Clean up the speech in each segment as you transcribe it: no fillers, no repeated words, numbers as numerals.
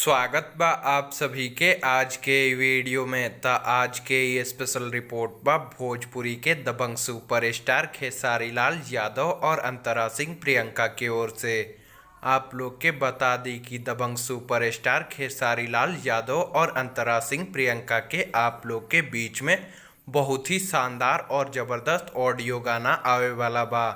स्वागत बा आप सभी के आज के वीडियो में। आज के ये स्पेशल रिपोर्ट बा भोजपुरी के दबंग सुपरस्टार खेसारी लाल यादव और अंतरा सिंह प्रियंका की ओर से। आप लोग के बता दी कि दबंग सुपरस्टार खेसारी लाल यादव और अंतरा सिंह प्रियंका के आप लोग के बीच में बहुत ही शानदार और ज़बरदस्त ऑडियो गाना आवे वाला बा,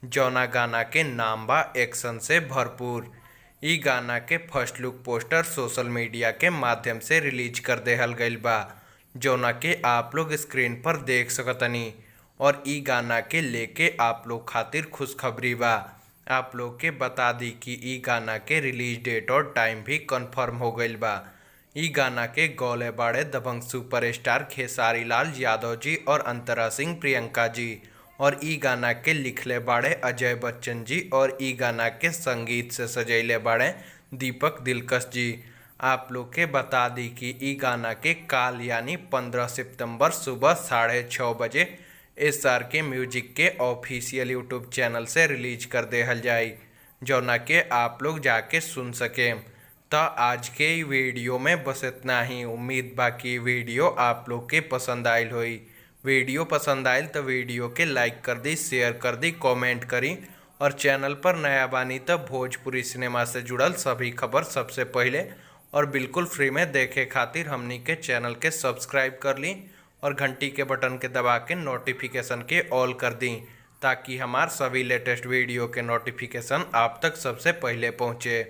जौना गाना के नाम बा एक्शन से भरपूर। ई गाना के first look poster social media के माध्यम से रिलीज कर देहल गईल बा, जौना के आप लोग स्क्रीन पर देख सकतनी। और ई गाना के लेके आप लोग खातिर खुशखबरी बा। आप लोग के बता दी कि ई गाना के रिलीज डेट और टाइम भी कंफर्म हो गईल बा। ई गाना के गौले बाड़े दबंग सुपरस्टार खेसारी लाल यादव जी और अंतरा सिंह प्रियंका जी, और ई गाना के लिखले बाड़े अजय बच्चन जी, और ई गाना के संगीत से सजैले बाड़े दीपक दिलकश जी। आप लोग के बता दी कि ई गाना के काल यानी 15 सितंबर सुबह 6:30 बजे SR के म्यूजिक के ऑफिशियल यूट्यूब चैनल से रिलीज कर देहल जाई, जौना के आप लोग जाके सुन सकें। तो आज के वीडियो में बस इतना ही। उम्मीद बाकी वीडियो आप लोग के पसंद आयल होई। वीडियो पसंद आयल तो वीडियो के लाइक कर दी, शेयर कर दी, कमेंट करी, और चैनल पर नया बानी तो भोजपुरी सिनेमा से जुड़ल सभी खबर सबसे पहले और बिल्कुल फ्री में देखे खातिर हमनी के चैनल के सब्सक्राइब कर ली और घंटी के बटन के दबा के नोटिफिकेशन के ऑल कर दी, ताकि हमार सभी लेटेस्ट वीडियो के नोटिफिकेशन आप तक सबसे पहले पहुँचे।